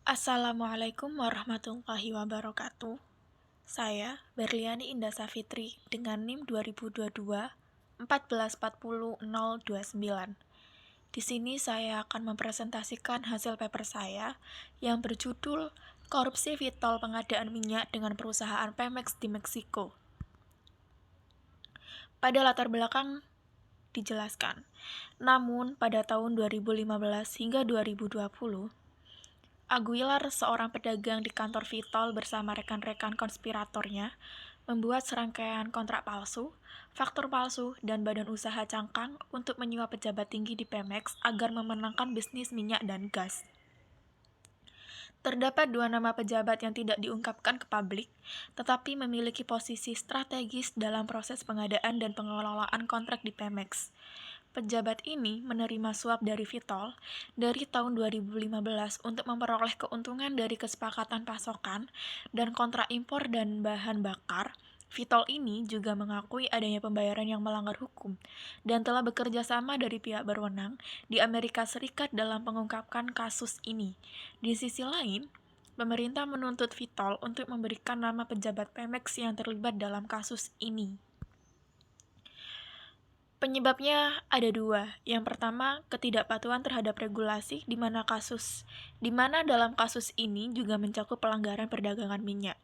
Assalamualaikum warahmatullahi wabarakatuh. Saya Berliani Indah Safitri dengan NIM 2022 1440029. Di sini saya akan mempresentasikan hasil paper saya yang berjudul Korupsi Vital Pengadaan Minyak dengan Perusahaan Pemex di Meksiko. Pada latar belakang dijelaskan. Namun, pada tahun 2015 hingga 2020, Aguilar, seorang pedagang di kantor Vitol bersama rekan-rekan konspiratornya, membuat serangkaian kontrak palsu, faktur palsu, dan badan usaha cangkang untuk menyuap pejabat tinggi di Pemex agar memenangkan bisnis minyak dan gas. Terdapat dua nama pejabat yang tidak diungkapkan ke publik, tetapi memiliki posisi strategis dalam proses pengadaan dan pengelolaan kontrak di Pemex. Pejabat ini menerima suap dari Vitol dari tahun 2015 untuk memperoleh keuntungan dari kesepakatan pasokan dan kontrak impor dan bahan bakar. Vitol ini juga mengakui adanya pembayaran yang melanggar hukum dan telah bekerja sama dari pihak berwenang di Amerika Serikat dalam mengungkapkan kasus ini. Di sisi lain, pemerintah menuntut Vitol untuk memberikan nama pejabat Pemex yang terlibat dalam kasus ini. Penyebabnya ada dua. Yang pertama, ketidakpatuhan terhadap regulasi di mana dalam kasus ini juga mencakup pelanggaran perdagangan minyak.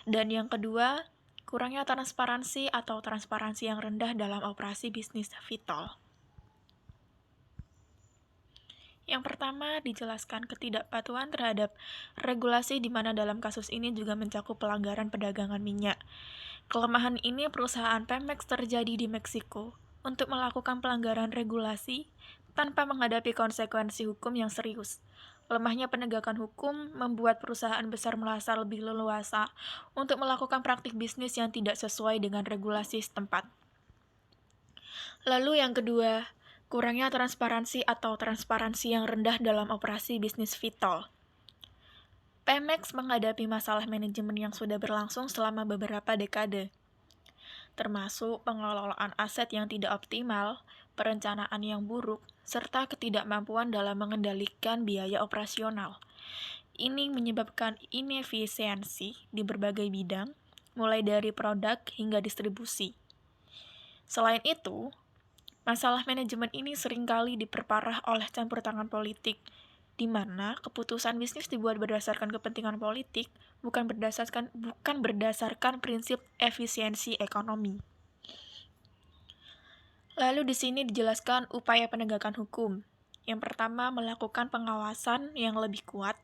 Dan yang kedua, kurangnya transparansi atau transparansi yang rendah dalam operasi bisnis Vitol. Yang pertama, dijelaskan ketidakpatuhan terhadap regulasi di mana dalam kasus ini juga mencakup pelanggaran perdagangan minyak. Kelemahan ini perusahaan Pemex terjadi di Meksiko untuk melakukan pelanggaran regulasi tanpa menghadapi konsekuensi hukum yang serius. Lemahnya penegakan hukum membuat perusahaan besar merasa lebih leluasa untuk melakukan praktik bisnis yang tidak sesuai dengan regulasi setempat. Lalu yang kedua, kurangnya transparansi atau transparansi yang rendah dalam operasi bisnis Vitol. Pemex menghadapi masalah manajemen yang sudah berlangsung selama beberapa dekade, termasuk pengelolaan aset yang tidak optimal, perencanaan yang buruk, serta ketidakmampuan dalam mengendalikan biaya operasional. Ini menyebabkan inefisiensi di berbagai bidang, mulai dari produk hingga distribusi. Selain itu, masalah manajemen ini seringkali diperparah oleh campur tangan politik, di mana keputusan bisnis dibuat berdasarkan kepentingan politik, bukan berdasarkan prinsip efisiensi ekonomi. Lalu di sini dijelaskan upaya penegakan hukum. Yang pertama, melakukan pengawasan yang lebih kuat,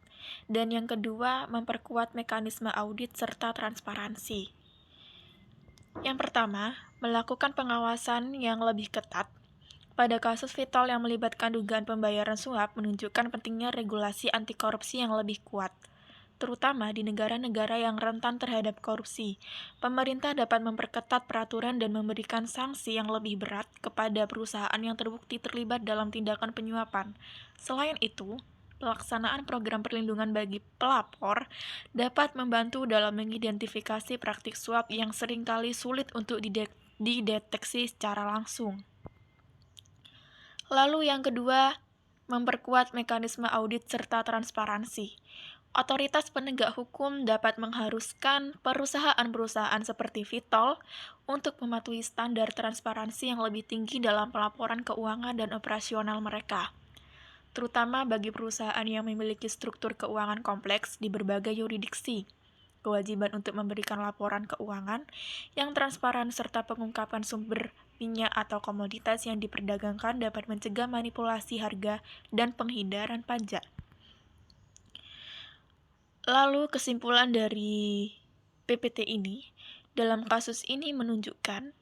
dan yang kedua, memperkuat mekanisme audit serta transparansi. Yang pertama, melakukan pengawasan yang lebih ketat. Pada kasus Vitol yang melibatkan dugaan pembayaran suap menunjukkan pentingnya regulasi anti korupsi yang lebih kuat, terutama di negara-negara yang rentan terhadap korupsi. Pemerintah dapat memperketat peraturan dan memberikan sanksi yang lebih berat kepada perusahaan yang terbukti terlibat dalam tindakan penyuapan. Selain itu, pelaksanaan program perlindungan bagi pelapor dapat membantu dalam mengidentifikasi praktik suap yang seringkali sulit untuk dideteksi secara langsung. Lalu yang kedua, memperkuat mekanisme audit serta transparansi. Otoritas penegak hukum dapat mengharuskan perusahaan-perusahaan seperti Vitol untuk mematuhi standar transparansi yang lebih tinggi dalam pelaporan keuangan dan operasional mereka, terutama bagi perusahaan yang memiliki struktur keuangan kompleks di berbagai yurisdiksi. Kewajiban untuk memberikan laporan keuangan yang transparan serta pengungkapan sumber minyak atau komoditas yang diperdagangkan dapat mencegah manipulasi harga dan penghindaran pajak. Lalu kesimpulan dari PPT ini dalam kasus ini menunjukkan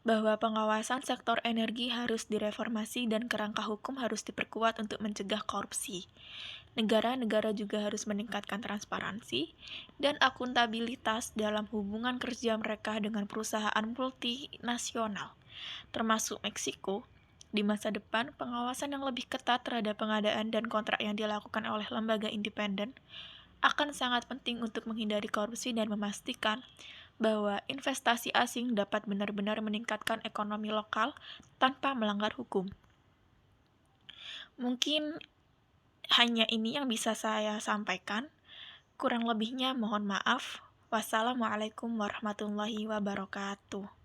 bahwa pengawasan sektor energi harus direformasi dan kerangka hukum harus diperkuat untuk mencegah korupsi. Negara-negara juga harus meningkatkan transparansi dan akuntabilitas dalam hubungan kerja mereka dengan perusahaan multinasional, termasuk Meksiko. Di masa depan, pengawasan yang lebih ketat terhadap pengadaan dan kontrak yang dilakukan oleh lembaga independen akan sangat penting untuk menghindari korupsi dan memastikan bahwa investasi asing dapat benar-benar meningkatkan ekonomi lokal tanpa melanggar hukum. Mungkin Hanya ini yang bisa saya sampaikan. Kurang lebihnya mohon maaf. Wassalamualaikum warahmatullahi wabarakatuh.